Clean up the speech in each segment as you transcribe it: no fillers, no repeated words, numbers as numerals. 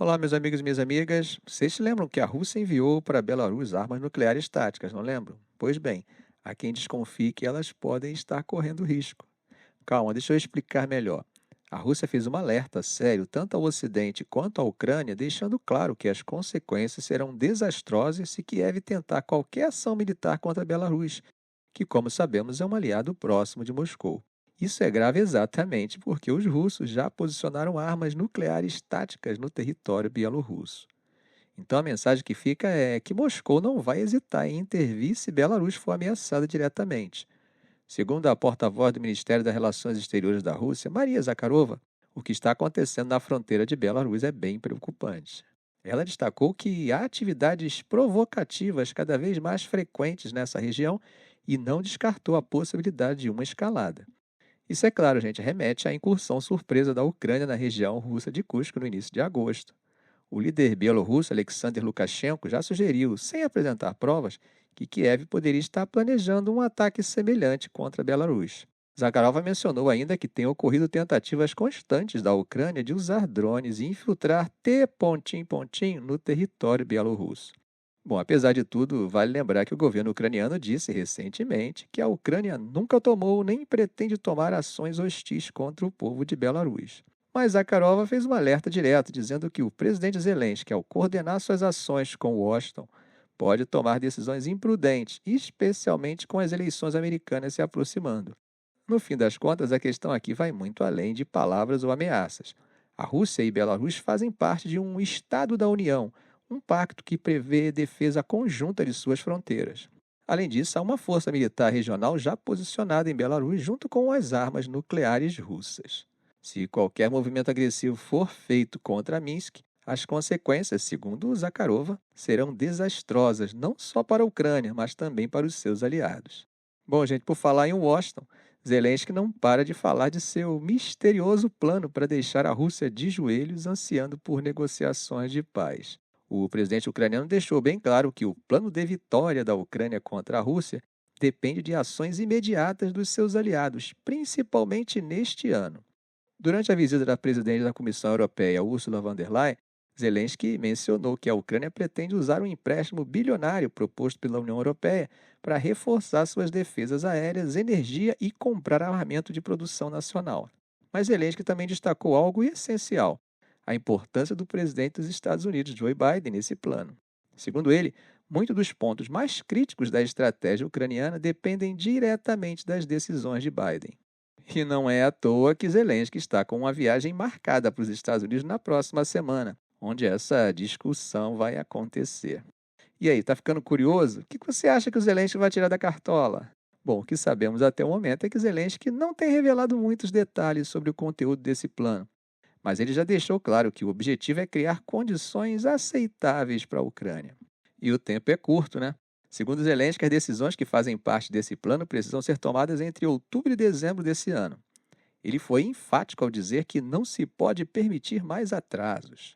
Olá, meus amigos e minhas amigas. Vocês se lembram que a Rússia enviou para Belarus armas nucleares táticas, não lembram? Pois bem, há quem desconfie que elas podem estar correndo risco. Calma, deixa eu explicar melhor. A Rússia fez um alerta sério tanto ao Ocidente quanto à Ucrânia, deixando claro que as consequências serão desastrosas se Kiev tentar qualquer ação militar contra Belarus, que, como sabemos, é um aliado próximo de Moscou. Isso é grave exatamente porque os russos já posicionaram armas nucleares táticas no território bielorrusso. Então a mensagem que fica é que Moscou não vai hesitar em intervir se Belarus for ameaçada diretamente. Segundo a porta-voz do Ministério das Relações Exteriores da Rússia, Maria Zakharova, o que está acontecendo na fronteira de Belarus é bem preocupante. Ela destacou que há atividades provocativas cada vez mais frequentes nessa região e não descartou a possibilidade de uma escalada. Isso, é claro, gente, remete à incursão surpresa da Ucrânia na região russa de Kursk no início de agosto. O líder bielorrusso Alexander Lukashenko já sugeriu, sem apresentar provas, que Kiev poderia estar planejando um ataque semelhante contra Belarus. Zakharova mencionou ainda que tem ocorrido tentativas constantes da Ucrânia de usar drones e infiltrar T no território bielorrusso. Bom, apesar de tudo, vale lembrar que o governo ucraniano disse recentemente que a Ucrânia nunca tomou nem pretende tomar ações hostis contra o povo de Belarus. Mas Zakharova fez um alerta direto, dizendo que o presidente Zelensky, ao coordenar suas ações com Washington, pode tomar decisões imprudentes, especialmente com as eleições americanas se aproximando. No fim das contas, a questão aqui vai muito além de palavras ou ameaças. A Rússia e Belarus fazem parte de um Estado da União, um pacto que prevê defesa conjunta de suas fronteiras. Além disso, há uma força militar regional já posicionada em Belarus junto com as armas nucleares russas. Se qualquer movimento agressivo for feito contra Minsk, as consequências, segundo Zakharova, serão desastrosas não só para a Ucrânia, mas também para os seus aliados. Bom, gente, por falar em Washington, Zelensky não para de falar de seu misterioso plano para deixar a Rússia de joelhos ansiando por negociações de paz. O presidente ucraniano deixou bem claro que o plano de vitória da Ucrânia contra a Rússia depende de ações imediatas dos seus aliados, principalmente neste ano. Durante a visita da presidente da Comissão Europeia, Ursula von der Leyen, Zelensky mencionou que a Ucrânia pretende usar um empréstimo bilionário proposto pela União Europeia para reforçar suas defesas aéreas, energia e comprar armamento de produção nacional. Mas Zelensky também destacou algo essencial: a importância do presidente dos Estados Unidos, Joe Biden, nesse plano. Segundo ele, muitos dos pontos mais críticos da estratégia ucraniana dependem diretamente das decisões de Biden. E não é à toa que Zelensky está com uma viagem marcada para os Estados Unidos na próxima semana, onde essa discussão vai acontecer. E aí, tá ficando curioso? O que você acha que o Zelensky vai tirar da cartola? Bom, o que sabemos até o momento é que Zelensky não tem revelado muitos detalhes sobre o conteúdo desse plano, mas ele já deixou claro que o objetivo é criar condições aceitáveis para a Ucrânia. E o tempo é curto, né? Segundo Zelensky, as decisões que fazem parte desse plano precisam ser tomadas entre outubro e dezembro desse ano. Ele foi enfático ao dizer que não se pode permitir mais atrasos.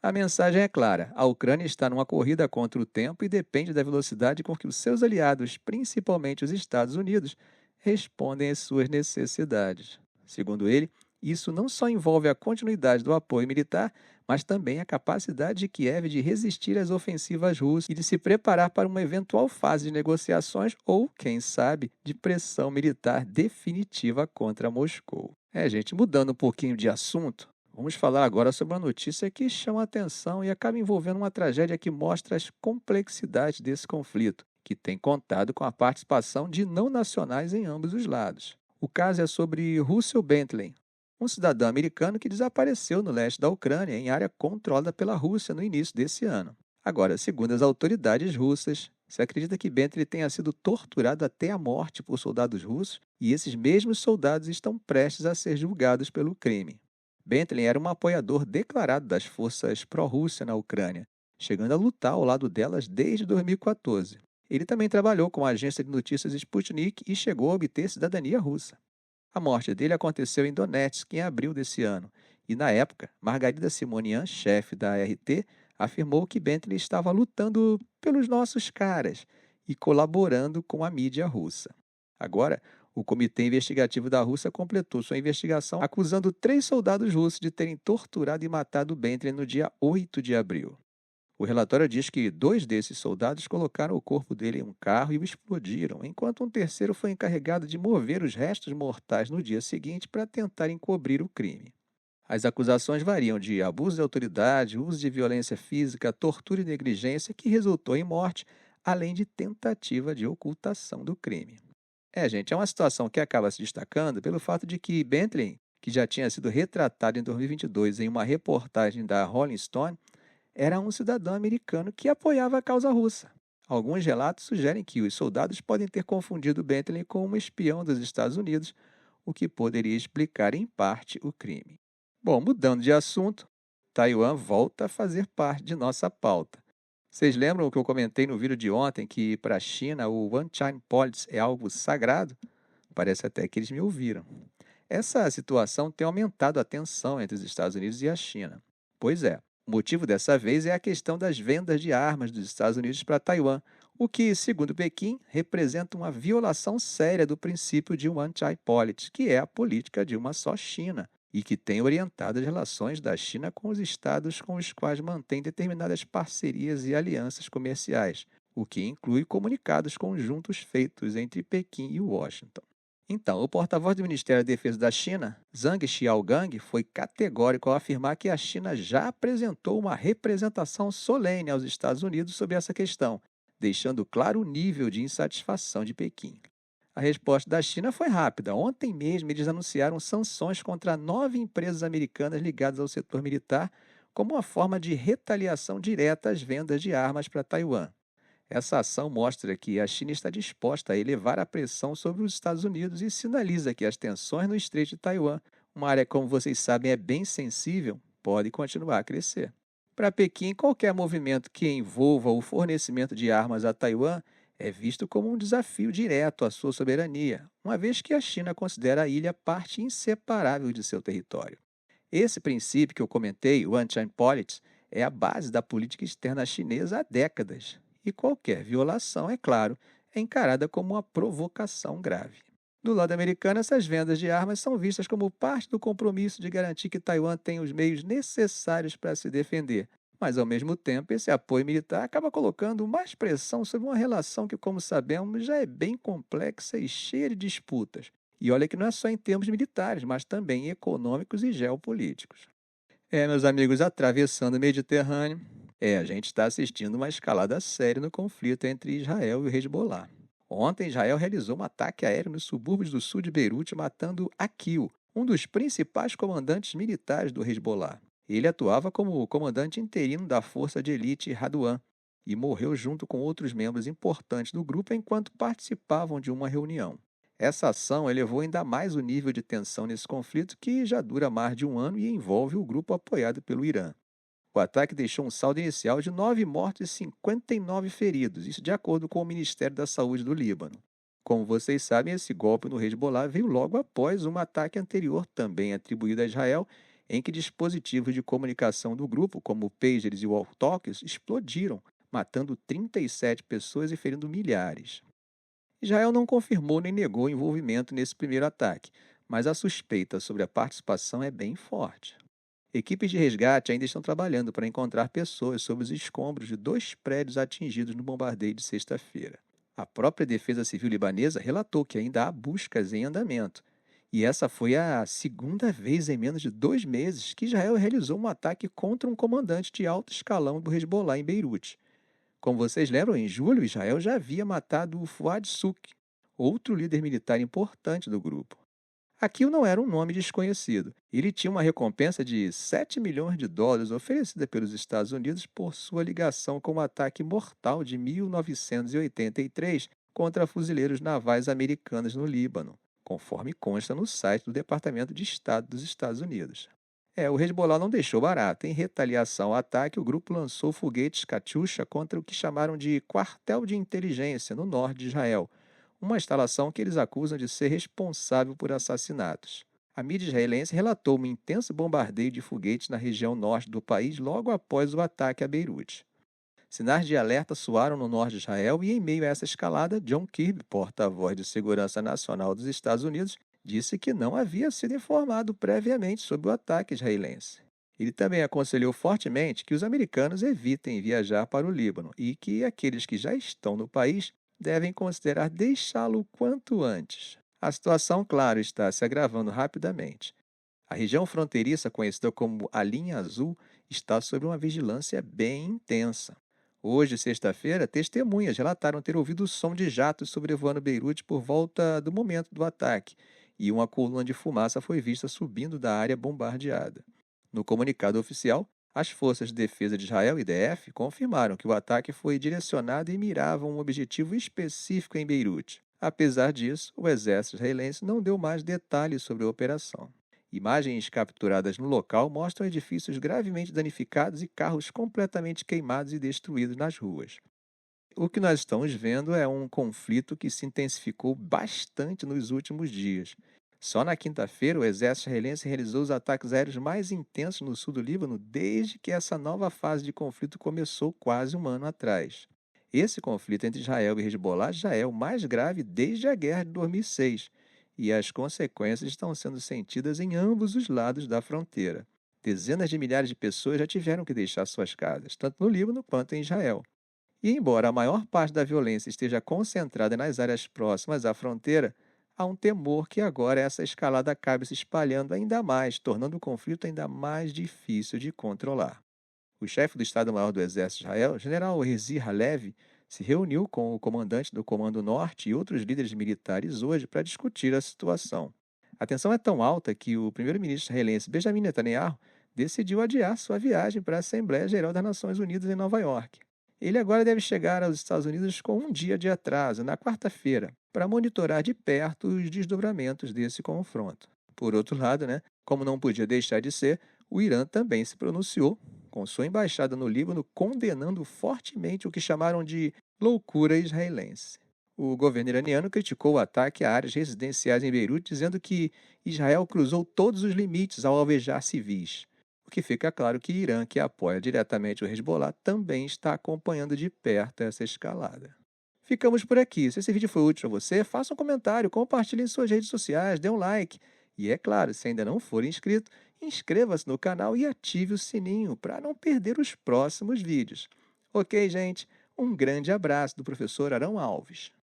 A mensagem é clara: a Ucrânia está numa corrida contra o tempo e depende da velocidade com que os seus aliados, principalmente os Estados Unidos, respondem às suas necessidades. Segundo ele, isso não só envolve a continuidade do apoio militar, mas também a capacidade de Kiev de resistir às ofensivas russas e de se preparar para uma eventual fase de negociações ou, quem sabe, de pressão militar definitiva contra Moscou. Gente, mudando um pouquinho de assunto, vamos falar agora sobre uma notícia que chama a atenção e acaba envolvendo uma tragédia que mostra as complexidades desse conflito, que tem contado com a participação de não nacionais em ambos os lados. O caso é sobre Russell Bentley, um cidadão americano que desapareceu no leste da Ucrânia, em área controlada pela Rússia no início desse ano. Agora, segundo as autoridades russas, se acredita que Bentley tenha sido torturado até a morte por soldados russos e esses mesmos soldados estão prestes a ser julgados pelo crime. Bentley era um apoiador declarado das forças pró-Rússia na Ucrânia, chegando a lutar ao lado delas desde 2014. Ele também trabalhou com a agência de notícias Sputnik e chegou a obter cidadania russa. A morte dele aconteceu em Donetsk em abril desse ano, e na época, Margarida Simonian, chefe da RT, afirmou que Bentley estava lutando pelos nossos caras e colaborando com a mídia russa. Agora, O Comitê Investigativo da Rússia completou sua investigação acusando 3 soldados russos de terem torturado e matado Bentley no dia 8 de abril. O relatório diz que 2 desses soldados colocaram o corpo dele em um carro e o explodiram, enquanto um terceiro foi encarregado de mover os restos mortais no dia seguinte para tentar encobrir o crime. As acusações variam de abuso de autoridade, uso de violência física, tortura e negligência, que resultou em morte, além de tentativa de ocultação do crime. Gente, é uma situação que acaba se destacando pelo fato de que Bentley, que já tinha sido retratado em 2022 em uma reportagem da Rolling Stone, era um cidadão americano que apoiava a causa russa. Alguns relatos sugerem que os soldados podem ter confundido Bentley com um espião dos Estados Unidos, o que poderia explicar em parte o crime. Bom, mudando de assunto, Taiwan volta a fazer parte de nossa pauta. Vocês lembram o que eu comentei no vídeo de ontem, que para a China o One China Policy é algo sagrado? Parece até que eles me ouviram. Essa situação tem aumentado a tensão entre os Estados Unidos e a China. Pois é, o motivo dessa vez é a questão das vendas de armas dos Estados Unidos para Taiwan, o que, segundo Pequim, representa uma violação séria do princípio de One China Policy, que é a política de uma só China, e que tem orientado as relações da China com os estados com os quais mantém determinadas parcerias e alianças comerciais, o que inclui comunicados conjuntos feitos entre Pequim e Washington. Então, o porta-voz do Ministério da Defesa da China, Zhang Xiaogang, foi categórico ao afirmar que a China já apresentou uma representação solene aos Estados Unidos sobre essa questão, deixando claro o nível de insatisfação de Pequim. A resposta da China foi rápida. Ontem mesmo eles anunciaram sanções contra 9 empresas americanas ligadas ao setor militar como uma forma de retaliação direta às vendas de armas para Taiwan. Essa ação mostra que a China está disposta a elevar a pressão sobre os Estados Unidos e sinaliza que as tensões no Estreito de Taiwan, uma área como vocês sabem é bem sensível, podem continuar a crescer. Para Pequim, qualquer movimento que envolva o fornecimento de armas a Taiwan é visto como um desafio direto à sua soberania, uma vez que a China considera a ilha parte inseparável de seu território. Esse princípio que eu comentei, o One China Policy, é a base da política externa chinesa há décadas, e qualquer violação, é claro, é encarada como uma provocação grave. Do lado americano, essas vendas de armas são vistas como parte do compromisso de garantir que Taiwan tem os meios necessários para se defender, mas, ao mesmo tempo, esse apoio militar acaba colocando mais pressão sobre uma relação que, como sabemos, já é bem complexa e cheia de disputas. E olha que não é só em termos militares, mas também econômicos e geopolíticos. Meus amigos, atravessando o Mediterrâneo, a gente está assistindo uma escalada séria no conflito entre Israel e o Hezbollah. Ontem, Israel realizou um ataque aéreo nos subúrbios do sul de Beirute, matando Akil, um dos principais comandantes militares do Hezbollah. Ele atuava como comandante interino da força de elite Radwan e morreu junto com outros membros importantes do grupo enquanto participavam de uma reunião. Essa ação elevou ainda mais o nível de tensão nesse conflito, que já dura mais de um ano e envolve o grupo apoiado pelo Irã. O ataque deixou um saldo inicial de 9 mortos e 59 feridos, isso de acordo com o Ministério da Saúde do Líbano. Como vocês sabem, esse golpe no Hezbollah veio logo após um ataque anterior, também atribuído a Israel, em que dispositivos de comunicação do grupo, como pagers e walkie-talkies, explodiram, matando 37 pessoas e ferindo milhares. Israel não confirmou nem negou o envolvimento nesse primeiro ataque, mas a suspeita sobre a participação é bem forte. Equipes de resgate ainda estão trabalhando para encontrar pessoas sob os escombros de 2 prédios atingidos no bombardeio de sexta-feira. A própria Defesa Civil libanesa relatou que ainda há buscas em andamento. E essa foi a segunda vez em menos de 2 meses que Israel realizou um ataque contra um comandante de alto escalão do Hezbollah em Beirute. Como vocês lembram, em julho, Israel já havia matado o Fuad Suk, outro líder militar importante do grupo. Akil não era um nome desconhecido. Ele tinha uma recompensa de 7 milhões de dólares oferecida pelos Estados Unidos por sua ligação com o ataque mortal de 1983 contra fuzileiros navais americanos no Líbano, conforme consta no site do Departamento de Estado dos Estados Unidos. O Hezbollah não deixou barato. Em retaliação ao ataque, o grupo lançou foguetes Katyusha contra o que chamaram de quartel de inteligência no norte de Israel, uma instalação que eles acusam de ser responsável por assassinatos. A mídia israelense relatou um intenso bombardeio de foguetes na região norte do país logo após o ataque a Beirute. Sinais de alerta soaram no norte de Israel e, em meio a essa escalada, John Kirby, porta-voz de Segurança Nacional dos Estados Unidos, disse que não havia sido informado previamente sobre o ataque israelense. Ele também aconselhou fortemente que os americanos evitem viajar para o Líbano e que aqueles que já estão no país devem considerar deixá-lo o quanto antes. A situação, claro, está se agravando rapidamente. A região fronteiriça, conhecida como a Linha Azul, está sob uma vigilância bem intensa. Hoje, sexta-feira, testemunhas relataram ter ouvido o som de jatos sobrevoando Beirute por volta do momento do ataque, e uma coluna de fumaça foi vista subindo da área bombardeada. No comunicado oficial, as Forças de Defesa de Israel, IDF, confirmaram que o ataque foi direcionado e mirava um objetivo específico em Beirute. Apesar disso, o exército israelense não deu mais detalhes sobre a operação. Imagens capturadas no local mostram edifícios gravemente danificados e carros completamente queimados e destruídos nas ruas. O que nós estamos vendo é um conflito que se intensificou bastante nos últimos dias. Só na quinta-feira, o exército israelense realizou os ataques aéreos mais intensos no sul do Líbano desde que essa nova fase de conflito começou quase um ano atrás. Esse conflito entre Israel e Hezbollah já é o mais grave desde a guerra de 2006, e as consequências estão sendo sentidas em ambos os lados da fronteira. Dezenas de milhares de pessoas já tiveram que deixar suas casas, tanto no Líbano quanto em Israel. E embora a maior parte da violência esteja concentrada nas áreas próximas à fronteira, há um temor que agora essa escalada acabe se espalhando ainda mais, tornando o conflito ainda mais difícil de controlar. O chefe do Estado-Maior do Exército de Israel, general Herzi Halevi, se reuniu com o comandante do Comando Norte e outros líderes militares hoje para discutir a situação. A tensão é tão alta que o primeiro-ministro israelense Benjamin Netanyahu decidiu adiar sua viagem para a Assembleia Geral das Nações Unidas em Nova York. Ele agora deve chegar aos Estados Unidos com um dia de atraso, na quarta-feira, para monitorar de perto os desdobramentos desse confronto. Por outro lado, como não podia deixar de ser, o Irã também se pronunciou, com sua embaixada no Líbano condenando fortemente o que chamaram de loucura israelense. O governo iraniano criticou o ataque a áreas residenciais em Beirute, dizendo que Israel cruzou todos os limites ao alvejar civis. O que fica claro que Irã, que apoia diretamente o Hezbollah, também está acompanhando de perto essa escalada. Ficamos por aqui. Se esse vídeo foi útil para você, faça um comentário, compartilhe em suas redes sociais, dê um like. E é claro, se ainda não for inscrito, inscreva-se no canal e ative o sininho para não perder os próximos vídeos. Ok, gente? Um grande abraço do professor Arão Alves.